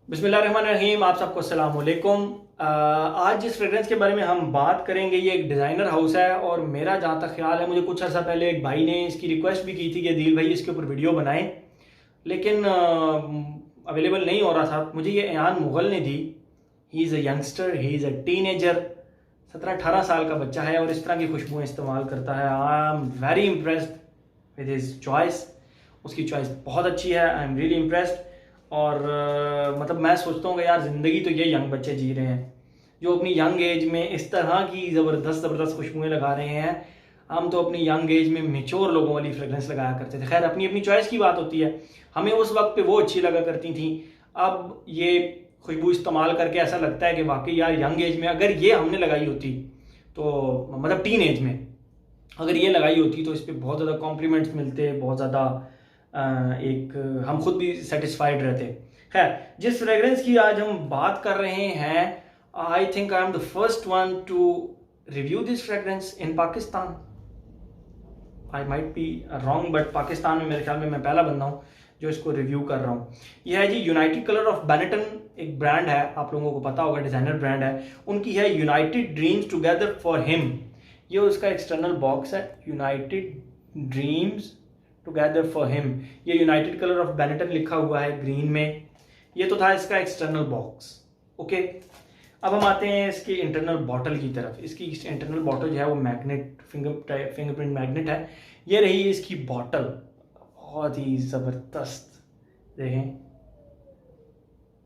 बिस्मिल्लाहिर्रहमानिर्रहीम। आप सबको अस्सलाम वालेकुम। आज जिस फ्रेग्रेंस के बारे में हम बात करेंगे ये एक डिज़ाइनर हाउस है और मेरा जहाँ तक ख्याल है मुझे कुछ अर्सा पहले एक भाई ने इसकी रिक्वेस्ट भी की थी कि दिल भाई इसके ऊपर वीडियो बनाएं, लेकिन अवेलेबल नहीं हो रहा था। मुझे ये ऐन मुग़ल ने दी। He is a youngster, he is a teenager, 17-18 साल का बच्चा है और इस तरह की खुशबुएँ इस्तेमाल करता है। I am very impressed with his choice. उसकी चॉइस बहुत अच्छी है। I am really impressed. और मतलब मैं सोचता हूँ कि यार ज़िंदगी तो ये यंग बच्चे जी रहे हैं जो अपनी यंग एज में इस तरह की ज़बरदस्त खुशबुएं लगा रहे हैं। हम तो अपनी यंग एज में मेच्योर लोगों वाली फ्रेग्रेंस लगाया करते थे। खैर, अपनी अपनी चॉइस की बात होती है। हमें उस वक्त पे वो अच्छी लगा करती थी। अब ये खुशबू इस्तेमाल करके ऐसा लगता है कि वाकई यार यंग एज में अगर ये हमने लगाई होती तो मतलब टीन एज में अगर ये लगाई होती तो इस पर बहुत ज़्यादा कॉम्प्लीमेंट्स मिलते, बहुत ज़्यादा एक हम खुद भी सेटिस्फाइड रहते। खैर, जिस फ्रेग्रेंस की आज हम बात कर रहे हैं, I think I am the first one two review this fragrance in Pakistan. I might be wrong, but Pakistan में मेरे ख्याल में मैं पहला बंदा हूँ जो इसको रिव्यू कर रहा हूँ। यह है जी यूनाइटेड कलर ऑफ बेनेटन। एक ब्रांड है, आप लोगों को पता होगा, डिज़ाइनर ब्रांड है। उनकी है United dreams together for him. ये उसका एक्सटर्नल बॉक्स है, United dreams together for him. ये यूनाइटेड कलर ऑफ बेनेटन लिखा हुआ है ग्रीन में। ये तो था इसका एक्सटर्नल बॉक्स। ओके, अब हम आते हैं इसके इंटरनल बॉटल की तरफ। इसकी इंटरनल बॉटल जो है वो मैग्नेट, फिंगरप्रिंट मैग्नेट है। ये रही इसकी बॉटल, बहुत ही ज़बरदस्त। देखें,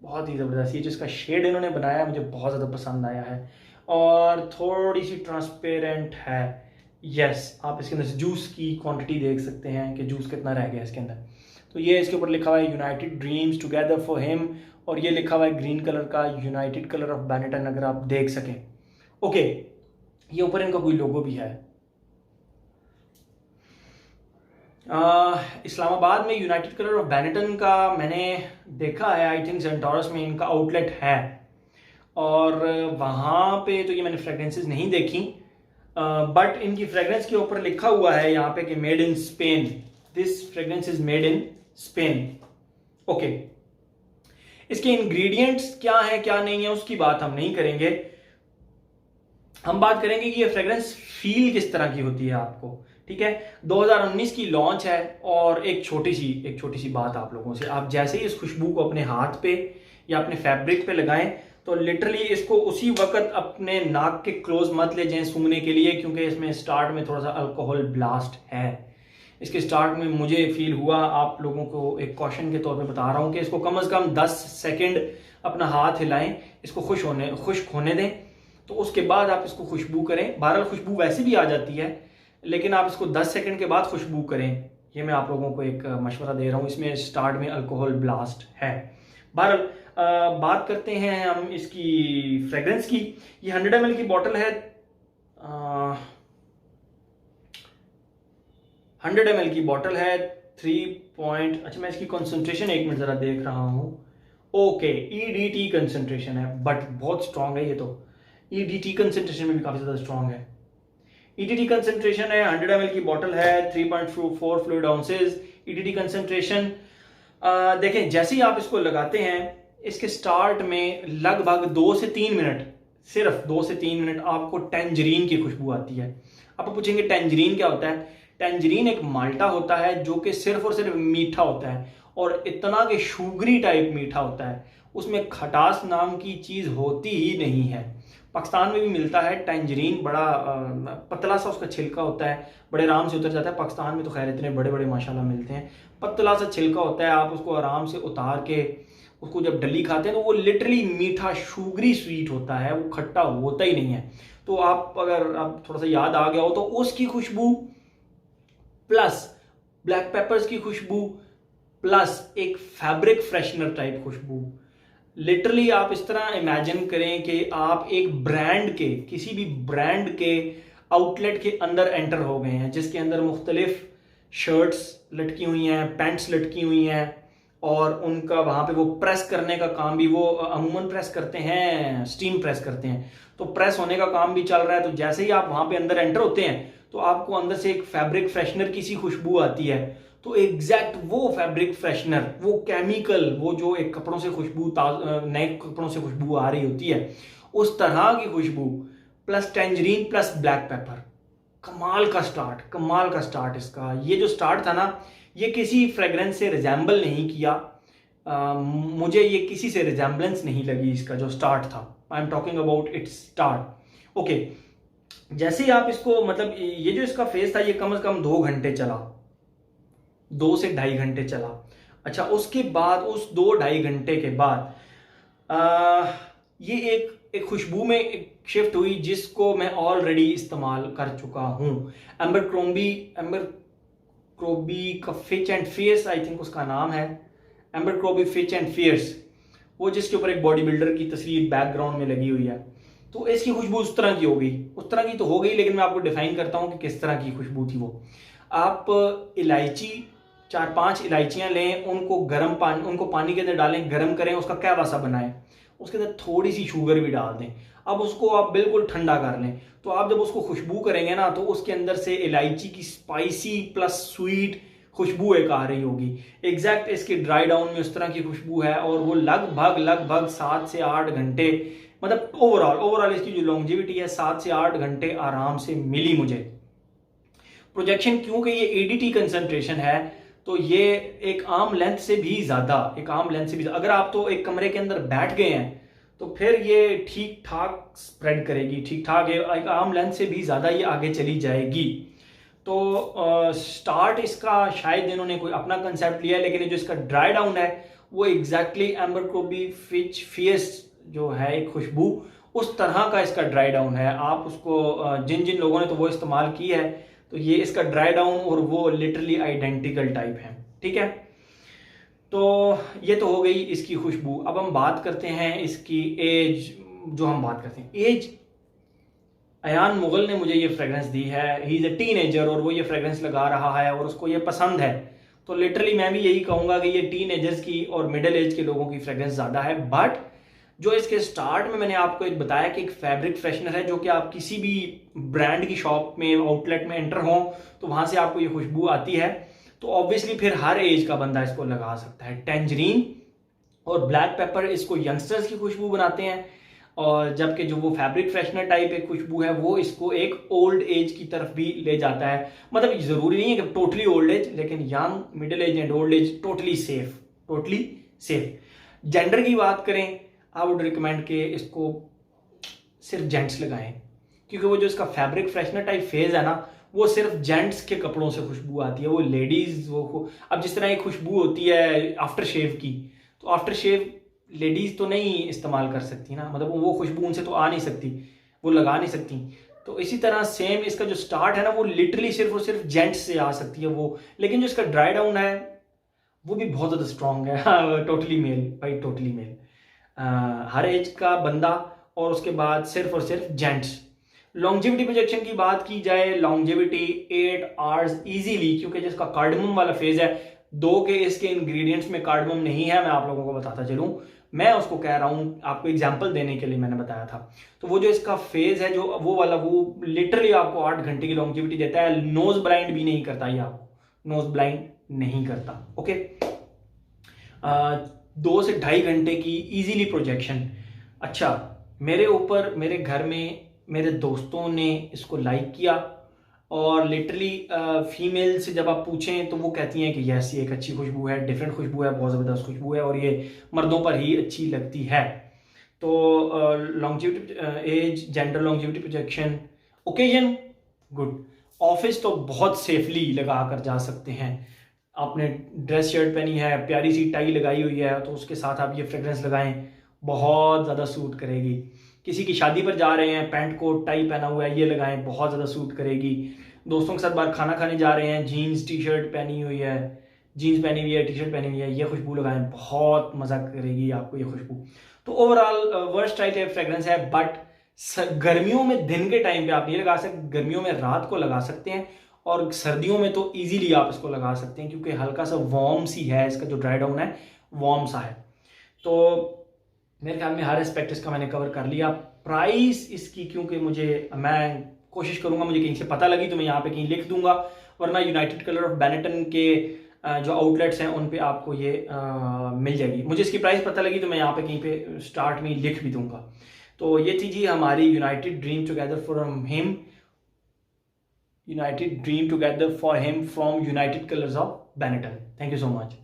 बहुत ही ज़बरदस्त। ये जो इसका शेड इन्होंने बनाया मुझे बहुत ज़्यादा पसंद आया है और थोड़ी सी ट्रांसपेरेंट है। यस, आप इसके अंदर से जूस की क्वांटिटी देख सकते हैं कि जूस कितना रह गया इसके अंदर। तो ये इसके ऊपर लिखा हुआ है United dreams together for him और ये लिखा हुआ है ग्रीन कलर का यूनाइटेड कलर ऑफ बेनेटन, अगर आप देख सकें। ओके, ये ऊपर इनका कोई लोगो भी है। इस्लामाबाद में यूनाइटेड कलर ऑफ बेनेटन का मैंने देखा है, आई थिंक सेंटोरस में इनका आउटलेट है और वहाँ पे तो ये मैंने फ्रेग्रेंसेस नहीं देखी, बट इनकी फ्रेग्रेंस के ऊपर लिखा हुआ है यहाँ पे कि made in Spain. This fragrance is made in Spain. Okay, इसके इंग्रेडिएंट्स क्या है क्या नहीं है उसकी बात हम नहीं करेंगे। हम बात करेंगे कि ये फ्रेग्रेंस फील किस तरह की होती है आपको। ठीक है, 2019 की लॉन्च है और एक छोटी सी बात आप लोगों से, आप जैसे ही इस खुशबू को अपने हाथ पे या अपने फैब्रिक पे लगाएं तो लिटरली इसको उसी वक्त अपने नाक के क्लोज मत ले जाएं सूंघने के लिए, क्योंकि इसमें स्टार्ट में थोड़ा सा अल्कोहल ब्लास्ट है। इसके स्टार्ट में मुझे फील हुआ, आप लोगों को एक कॉशन के तौर पे बता रहा हूं कि इसको कम से कम 10 सेकंड अपना हाथ हिलाएं, इसको खुश्क होने दें, तो उसके बाद आप इसको खुशबू करें। बहरहाल खुशबू वैसे भी आ जाती है, लेकिन आप इसको 10 सेकंड के बाद खुशबू करें। ये मैं आप लोगों को एक मशवरा दे रहा हूँ। इसमें स्टार्ट में अल्कोहल ब्लास्ट है। बहरहाल बात करते हैं हम इसकी फ्रेग्रेंस की। ये 100 ml की बॉटल है। 100 ml की बॉटल है। 3 अच्छा, मैं इसकी कंसंट्रेशन एक मिनट जरा देख रहा हूँ। ओके, ईडीटी कंसंट्रेशन है, बट बहुत स्ट्रांग है ये तो। ईडीटी कंसंट्रेशन में भी काफी ज्यादा स्ट्रांग है। ईडीटी कंसंट्रेशन है, 100 ml की बॉटल है, 3.4 फ्लूइड आउंसेस ईडीटी कंसंट्रेशन। देखें, जैसे ही आप इसको लगाते हैं, इसके स्टार्ट में लगभग 2 से 3 मिनट, सिर्फ 2 से 3 मिनट आपको टेंजरीन की खुशबू आती है। आप पूछेंगे टेंजरीन क्या होता है? टेंजरीन एक माल्टा होता है जो कि सिर्फ और सिर्फ मीठा होता है और इतना कि शुगरी टाइप मीठा होता है, उसमें खटास नाम की चीज होती ही नहीं है। पाकिस्तान में भी मिलता है टेंजरीन, बड़ा पतला सा उसका छिलका होता है, बड़े आराम से उतर जाता है। पाकिस्तान में तो खैर इतने बड़े बड़े माशाल्लाह मिलते हैं। पतला सा छिलका होता है, आप उसको आराम से उतार के उसको जब डली खाते हैं तो वो लिटरली मीठा शुगरी स्वीट होता है, वो खट्टा होता ही नहीं है। तो आप अगर आप थोड़ा सा याद आ गया हो तो उसकी खुशबू प्लस ब्लैक पेपर्स की खुशबू प्लस एक फैब्रिक फ्रेशनर टाइप खुशबू, लिटरली आप इस तरह इमेजिन करें कि आप एक ब्रांड के, किसी भी ब्रांड के आउटलेट के अंदर एंटर हो गए हैं जिसके अंदर मुख्तलिफ शर्ट्स लटकी हुई हैं, पैंट्स लटकी हुई हैं और उनका वहाँ पे वो प्रेस करने का काम भी, वो अमूमन प्रेस करते हैं, स्टीम प्रेस करते हैं, तो प्रेस होने का काम भी चल रहा है। तो जैसे ही आप वहाँ पे अंदर एंटर होते हैं तो आपको अंदर से एक फैब्रिक फ्रेशनर की सी खुशबू आती है। तो एग्जैक्ट वो फैब्रिक फ्रेशनर, वो केमिकल, वो जो एक कपड़ों से खुशबू, नए कपड़ों से खुशबू आ रही होती है, उस तरह की खुशबू plus tangerine plus black pepper. कमाल का स्टार्ट इसका। ये जो स्टार्ट था ना, ये किसी फ्रेग्रेंस से रिजेंबल नहीं किया। मुझे ये किसी से रिजेंबलेंस नहीं लगी इसका जो स्टार्ट था। I am talking about it's start. Okay, जैसे ही आप इसको, मतलब ये जो इसका फेज था ये कम से कम 2 घंटे चला, 2 से 2.5 घंटे चला। अच्छा, उसके बाद उस 2-2.5 घंटे के बाद ये एक खुशबू में एक शिफ्ट हुई जिसको मैं ऑलरेडी इस्तेमाल कर चुका हूं। एम्बर क्रोबी का Fitch and Fierce, I think उसका नाम है, Abercrombie Fitch and Fierce, वो जिसके ऊपर एक बॉडी बिल्डर की तस्वीर बैकग्राउंड में लगी हुई है। तो इसकी खुशबू उस तरह की हो गई, उस तरह की तो हो गई, लेकिन मैं आपको डिफाइन करता हूं कि किस तरह की खुशबू थी वो। आप इलायची, 4-5 इलायचियां लें, उनको पानी के अंदर डालें, गर्म करें, उसका कहवा सा बनाएं, उसके अंदर थोड़ी सी शुगर भी डाल दें। अब उसको आप बिल्कुल ठंडा कर लें। तो आप जब उसको खुशबू करेंगे ना, तो उसके अंदर से इलायची की स्पाइसी प्लस स्वीट खुशबू एक आ रही होगी। एग्जैक्ट इसके ड्राई डाउन में उस तरह की खुशबू है, और वो लगभग 7 से 8 घंटे, मतलब ओवरऑल इसकी जो लॉन्जिविटी है 7 से 8 घंटे आराम से मिली मुझे। प्रोजेक्शन, क्योंकि ये एडीटी कंसंट्रेशन है, तो ये एक आर्म लेंथ से भी ज्यादा, अगर आप तो एक कमरे के अंदर बैठ गए हैं तो फिर ये ठीक ठाक स्प्रेड करेगी, ठीक ठाक एक आर्म लेंथ से भी ज्यादा ये आगे चली जाएगी। तो स्टार्ट इसका शायद इन्होंने कोई अपना कंसेप्ट लिया है, लेकिन जो इसका ड्राई डाउन है वो एग्जैक्टली एम्बर क्रोबी फिच फियर्स जो है एक खुशबू, उस तरह का इसका ड्राई डाउन है। आप उसको जिन जिन लोगों ने तो वो इस्तेमाल की है, तो ये इसका ड्राई डाउन और वो लिटरली आइडेंटिकल टाइप है। ठीक है, तो ये तो हो गई इसकी खुशबू। अब हम बात करते हैं इसकी एज। जो हम बात करते हैं एज, अयान मुगल ने मुझे ये फ्रेग्रेंस दी है, ही इज अ टीनेजर, और वो ये फ्रेग्रेंस लगा रहा है और उसको ये पसंद है। तो लिटरली मैं भी यही कहूंगा कि ये टीनेजर्स की और मिडिल एज के लोगों की फ्रेग्रेंस ज्यादा है। बट जो इसके स्टार्ट में मैंने आपको एक बताया कि एक फैब्रिक फ्रेशनर है, जो कि आप किसी भी ब्रांड की शॉप में, आउटलेट में एंटर हो तो वहां से आपको ये खुशबू आती है। तो ऑब्वियसली फिर हर एज का बंदा इसको लगा सकता है। टेंजरीन और ब्लैक पेपर इसको यंगस्टर्स की खुशबू बनाते हैं, और जबकि जो वो फैब्रिक फ्रेशनर टाइप एक खुशबू है वो इसको एक ओल्ड एज की तरफ भी ले जाता है। मतलब जरूरी नहीं है कि टोटली ओल्ड एज, लेकिन young, middle age and old age totally safe. Gender की बात करें, आई वुड रिकमेंड कि इसको सिर्फ जेंट्स लगाएं, क्योंकि वो जो इसका फैब्रिक फ्रेशनर टाइप फेज है ना, वो सिर्फ जेंट्स के कपड़ों से खुशबू आती है। वो लेडीज वो अब जिस तरह एक खुशबू होती है आफ्टर शेव की, तो आफ्टर शेव लेडीज तो नहीं इस्तेमाल कर सकती ना, मतलब वो खुशबू उनसे तो आ नहीं सकती, वो लगा नहीं सकती। तो इसी तरह सेम इसका जो स्टार्ट है ना, वो लिटरली सिर्फ और सिर्फ जेंट्स से आ सकती है वो। लेकिन जो इसका ड्राई डाउन है वो भी बहुत ज़्यादा स्ट्रॉन्ग है। टोटली मेल भाई, टोटली मेल, हर एज का बंदा, और उसके बाद सिर्फ और सिर्फ जेंट्स। लॉन्जिविटी प्रोजेक्शन की बात की जाए, लॉन्जिविटी 8 आवर्स इजीली, क्योंकि जिसका कार्डमम वाला फेज है, दो के इसके इंग्रेडिएंट्स में कार्डमम नहीं है, मैं आप लोगों को बताता चलूं, मैं उसको कह रहा हूं आपको एग्जांपल देने के लिए मैंने बताया था। तो वो जो इसका फेज है, जो वो वाला, वो लिटरली आपको 8 घंटे की लॉन्जिविटी देता है। नोज ब्लाइंड भी नहीं करता, ये आपको नोज ब्लाइंड नहीं करता। ओके, 2 से 2.5 घंटे की इजीली प्रोजेक्शन। अच्छा, मेरे ऊपर, मेरे घर में मेरे दोस्तों ने इसको लाइक किया, और लिटरली फीमेल से जब आप पूछें तो वो कहती हैं कि यस, ये एक अच्छी खुशबू है, डिफरेंट खुशबू है, बहुत ज़बरदस्त खुशबू है, और ये मर्दों पर ही अच्छी लगती है। तो longevity, age, gender, longevity projection, occasion, good. Office तो बहुत सेफली लगा कर जा सकते हैं। आपने ड्रेस शर्ट पहनी है, प्यारी सी टाई लगाई हुई है, तो उसके साथ आप ये फ्रेग्रेंस लगाएं, बहुत ज़्यादा सूट करेगी। किसी की शादी पर जा रहे हैं, पैंट कोट टाई पहना हुआ है, ये लगाएं, बहुत ज़्यादा सूट करेगी। दोस्तों के साथ बाहर खाना खाने जा रहे हैं, जीन्स टी शर्ट पहनी हुई है, जीन्स पहनी हुई है, टी शर्ट पहनी हुई है, ये खुशबू लगाएं, बहुत मज़ा करेगी आपको ये खुशबू। तो ओवरऑल वर्सटाइल टाइप फ्रेग्रेंस है। बट गर्मियों में दिन के टाइम पे आप नहीं लगा सकते, गर्मियों में रात को लगा सकते हैं, और सर्दियों में तो इजीली आप इसको लगा सकते हैं, क्योंकि हल्का सा वार्म सी है, इसका जो ड्राई डाउन है वार्म सा है। तो मेरे ख्याल में हर एस्पेक्ट इसका मैंने कवर कर लिया। प्राइस इसकी, क्योंकि मैं कोशिश करूंगा, मुझे कहीं से पता लगी तो मैं यहाँ पे कहीं लिख दूंगा, वरना यूनाइटेड कलर ऑफ बेनेटन के जो आउटलेट्स हैं उन पे आपको ये मिल जाएगी। मुझे इसकी प्राइस पता लगी तो मैं यहाँ पे कहीं पे स्टार्ट में लिख भी दूंगा। तो ये थी जी हमारी United dream together from him, United dream together for him from United colours of Benetton. Thank you so much.